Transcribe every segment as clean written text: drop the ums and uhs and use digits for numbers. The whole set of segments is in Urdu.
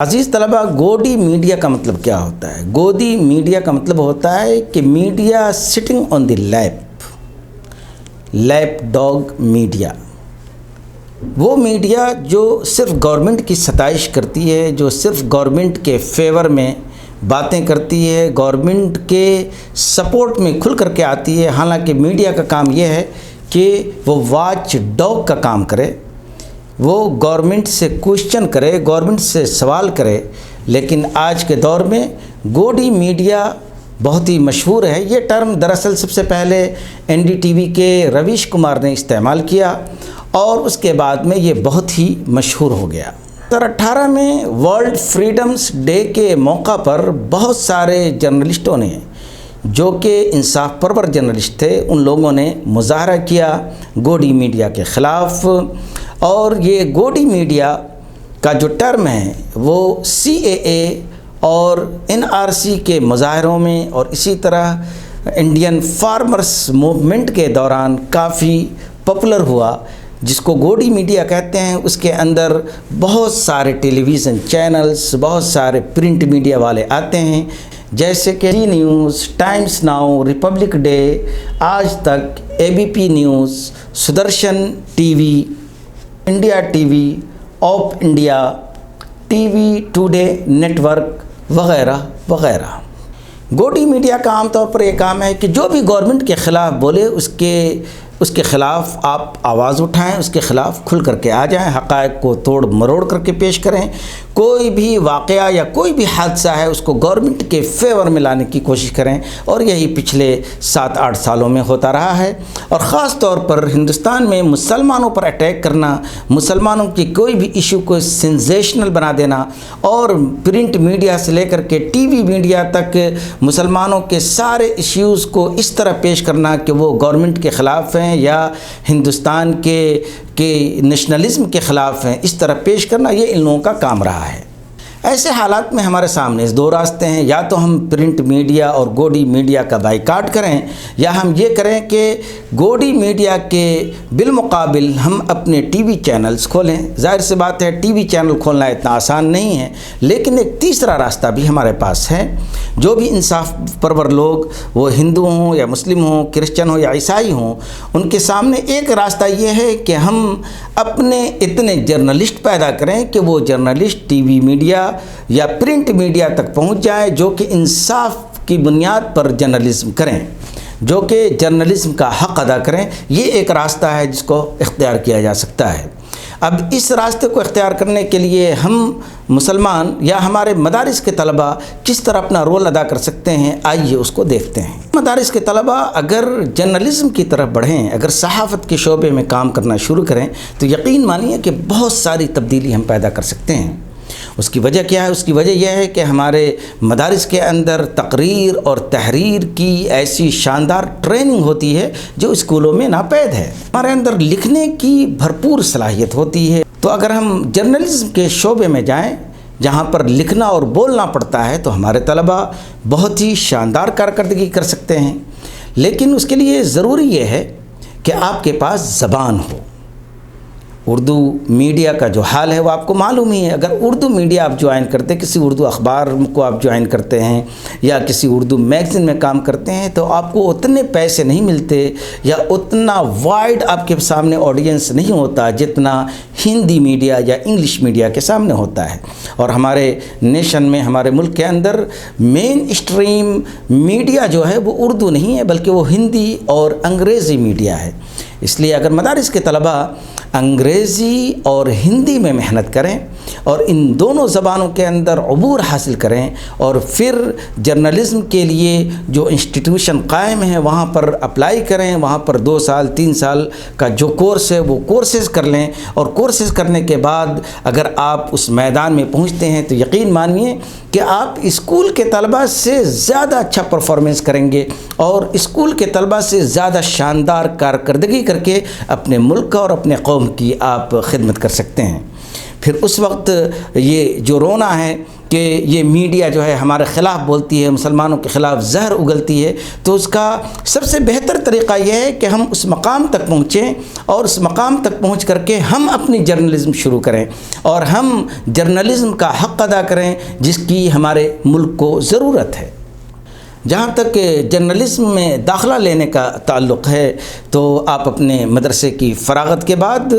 عزیز طلبہ، گوڈی میڈیا کا مطلب کیا ہوتا ہے؟ گودی میڈیا کا مطلب ہوتا ہے کہ media sitting on the lap dog media, وہ میڈیا جو صرف گورنمنٹ کی ستائش کرتی ہے، جو صرف گورنمنٹ کے فیور میں باتیں کرتی ہے، گورنمنٹ کے سپورٹ میں کھل کر کے آتی ہے۔ حالانکہ میڈیا کا کام یہ ہے کہ وہ واچ ڈاگ کا کام کرے، وہ گورنمنٹ سے کوشچن کرے، گورنمنٹ سے سوال کرے۔ لیکن آج کے دور میں گوڈی میڈیا بہت ہی مشہور ہے۔ یہ ٹرم دراصل سب سے پہلے NDTV کے رویش کمار نے استعمال کیا اور اس کے بعد میں یہ بہت ہی مشہور ہو گیا۔ 2018 میں ورلڈ فریڈمز ڈے کے موقع پر بہت سارے جرنلسٹوں نے، جو کہ انصاف پرور جرنلسٹ تھے، ان لوگوں نے مظاہرہ کیا گوڈی میڈیا کے خلاف۔ اور یہ گوڈی میڈیا کا جو ٹرم ہے وہ CAA اور NRC کے مظاہروں میں اور اسی طرح انڈین فارمرز موومنٹ کے دوران کافی پاپولر ہوا۔ جس کو گوڈی میڈیا کہتے ہیں، اس کے اندر بہت سارے ٹیلی ویژن چینلز، بہت سارے پرنٹ میڈیا والے آتے ہیں، جیسے کہ Zee News, Times Now, Republic Day, Aaj Tak, ABP News, Sudarshan TV، India TV، آپ India, TV Today Network وغیرہ وغیرہ۔ گوڈی میڈیا کا عام طور پر یہ کام ہے کہ جو بھی گورنمنٹ کے خلاف بولے، اس کے خلاف آپ آواز اٹھائیں، اس کے خلاف کھل کر کے آ جائیں، حقائق کو توڑ مروڑ کر کے پیش کریں۔ کوئی بھی واقعہ یا کوئی بھی حادثہ ہے، اس کو گورنمنٹ کے فیور میں لانے کی کوشش کریں، اور یہی پچھلے 7-8 سالوں میں ہوتا رہا ہے۔ اور خاص طور پر ہندوستان میں مسلمانوں پر اٹیک کرنا، مسلمانوں کی کوئی بھی ایشو کو سینسیشنل بنا دینا، اور پرنٹ میڈیا سے لے کر کے TV میڈیا تک مسلمانوں کے سارے ایشوز کو اس طرح پیش کرنا کہ وہ گورنمنٹ کے خلاف ہیں یا ہندوستان کے نیشنلزم کے خلاف ہیں، اس طرح پیش کرنا، یہ ان لوگوں کا کام رہا ہے۔ ایسے حالات میں ہمارے سامنے دو راستے ہیں، یا تو ہم پرنٹ میڈیا اور گوڈی میڈیا کا بائیکاٹ کریں، یا ہم یہ کریں کہ گوڈی میڈیا کے بالمقابل ہم اپنے TV چینلز کھولیں۔ ظاہر سی بات ہے TV چینل کھولنا اتنا آسان نہیں ہے، لیکن ایک تیسرا راستہ بھی ہمارے پاس ہے۔ جو بھی انصاف پرور لوگ، وہ ہندو ہوں یا مسلم ہوں، کرسچن ہوں یا عیسائی ہوں، ان کے سامنے ایک راستہ یہ ہے کہ ہم اپنے اتنے جرنلسٹ پیدا کریں کہ وہ جرنلسٹ TV میڈیا یا پرنٹ میڈیا تک پہنچ جائیں، جو کہ انصاف کی بنیاد پر جرنلزم کریں، جو کہ جرنلزم کا حق ادا کریں۔ یہ ایک راستہ ہے جس کو اختیار کیا جا سکتا ہے۔ اب اس راستے کو اختیار کرنے کے لیے ہم مسلمان یا ہمارے مدارس کے طلبہ کس طرح اپنا رول ادا کر سکتے ہیں، آئیے اس کو دیکھتے ہیں۔ مدارس کے طلبہ اگر جرنلزم کی طرف بڑھیں، اگر صحافت کے شعبے میں کام کرنا شروع کریں، تو یقین مانیے کہ بہت ساری تبدیلی ہم پیدا کر سکتے ہیں۔ اس کی وجہ کیا ہے؟ اس کی وجہ یہ ہے کہ ہمارے مدارس کے اندر تقریر اور تحریر کی ایسی شاندار ٹریننگ ہوتی ہے جو اسکولوں میں ناپید ہے۔ ہمارے اندر لکھنے کی بھرپور صلاحیت ہوتی ہے۔ تو اگر ہم جرنلزم کے شعبے میں جائیں، جہاں پر لکھنا اور بولنا پڑتا ہے، تو ہمارے طلبہ بہت ہی شاندار کارکردگی کر سکتے ہیں۔ لیکن اس کے لیے ضروری یہ ہے کہ آپ کے پاس زبان ہو۔ اردو میڈیا کا جو حال ہے وہ آپ کو معلوم ہی ہے۔ اگر اردو میڈیا آپ جوائن کرتے ہیں، کسی اردو اخبار کو آپ جوائن کرتے ہیں یا کسی اردو میگزین میں کام کرتے ہیں، تو آپ کو اتنے پیسے نہیں ملتے یا اتنا وائڈ آپ کے سامنے آڈینس نہیں ہوتا جتنا ہندی میڈیا یا انگلش میڈیا کے سامنے ہوتا ہے۔ اور ہمارے نیشن میں، ہمارے ملک کے اندر مین اسٹریم میڈیا جو ہے وہ اردو نہیں ہے، بلکہ وہ ہندی اور انگریزی میڈیا ہے۔ اس لیے اگر مدارس کے طلبہ انگریزی اور ہندی میں محنت کریں اور ان دونوں زبانوں کے اندر عبور حاصل کریں، اور پھر جرنلزم کے لیے جو انسٹیٹیوشن قائم ہیں وہاں پر اپلائی کریں، وہاں پر 2 سال 3 سال کا جو کورس ہے وہ کورسز کر لیں، اور کورسز کرنے کے بعد اگر آپ اس میدان میں پہنچتے ہیں تو یقین مانیے کہ آپ اسکول کے طلبہ سے زیادہ اچھا پرفارمنس کریں گے، اور اسکول کے طلبہ سے زیادہ شاندار کارکردگی کر کے اپنے ملک اور اپنے قوم کی آپ خدمت کر سکتے ہیں۔ پھر اس وقت یہ جو رونا ہے کہ یہ میڈیا جو ہے ہمارے خلاف بولتی ہے، مسلمانوں کے خلاف زہر اگلتی ہے، تو اس کا سب سے بہتر طریقہ یہ ہے کہ ہم اس مقام تک پہنچیں اور اس مقام تک پہنچ کر کے ہم اپنی جرنلزم شروع کریں اور ہم جرنلزم کا حق ادا کریں جس کی ہمارے ملک کو ضرورت ہے۔ جہاں تک جرنلزم میں داخلہ لینے کا تعلق ہے تو آپ اپنے مدرسے کی فراغت کے بعد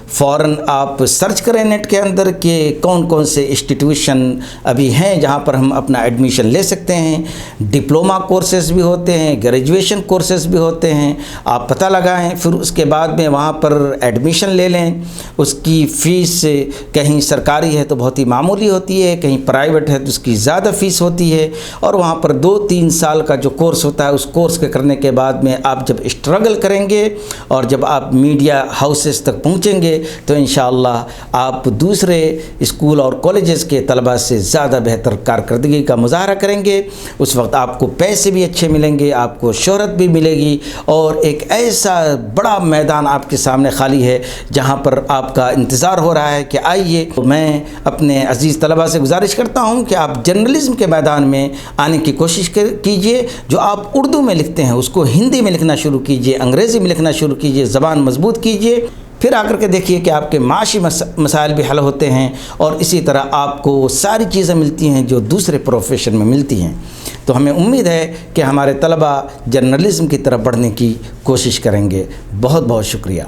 فوراً آپ سرچ کریں نیٹ کے اندر کہ کون کون سے انسٹیٹیوشن ابھی ہیں جہاں پر ہم اپنا ایڈمیشن لے سکتے ہیں۔ ڈپلومہ کورسز بھی ہوتے ہیں، گریجویشن کورسز بھی ہوتے ہیں، آپ پتہ لگائیں، پھر اس کے بعد میں وہاں پر ایڈمیشن لے لیں۔ اس کی فیس کہیں سرکاری ہے تو بہت ہی معمولی ہوتی ہے، کہیں پرائیویٹ ہے تو اس کی زیادہ فیس ہوتی ہے، اور وہاں پر 2-3 سال کا جو کورس ہوتا ہے اس کورس کے کرنے کے بعد میں آپ جب اسٹرگل کریں گے اور جب آپ میڈیا ہاؤسز تک پہنچیں گے تو انشاءاللہ آپ دوسرے اسکول اور کالجز کے طلباء سے زیادہ بہتر کارکردگی کا مظاہرہ کریں گے۔ اس وقت آپ کو پیسے بھی اچھے ملیں گے، آپ کو شہرت بھی ملے گی، اور ایک ایسا بڑا میدان آپ کے سامنے خالی ہے جہاں پر آپ کا انتظار ہو رہا ہے کہ آئیے۔ میں اپنے عزیز طلباء سے گزارش کرتا ہوں کہ آپ جرنلزم کے میدان میں آنے کی کوشش کیجئے۔ جو آپ اردو میں لکھتے ہیں اس کو ہندی میں لکھنا شروع کیجئے، انگریزی میں لکھنا شروع کیجئے، زبان مضبوط کیجئے، پھر آ کر کے دیکھیے کہ آپ کے معاشی مسائل بھی حل ہوتے ہیں، اور اسی طرح آپ کو ساری چیزیں ملتی ہیں جو دوسرے پروفیشن میں ملتی ہیں۔ تو ہمیں امید ہے کہ ہمارے طلباء جرنلزم کی طرف بڑھنے کی کوشش کریں گے۔ بہت بہت شکریہ۔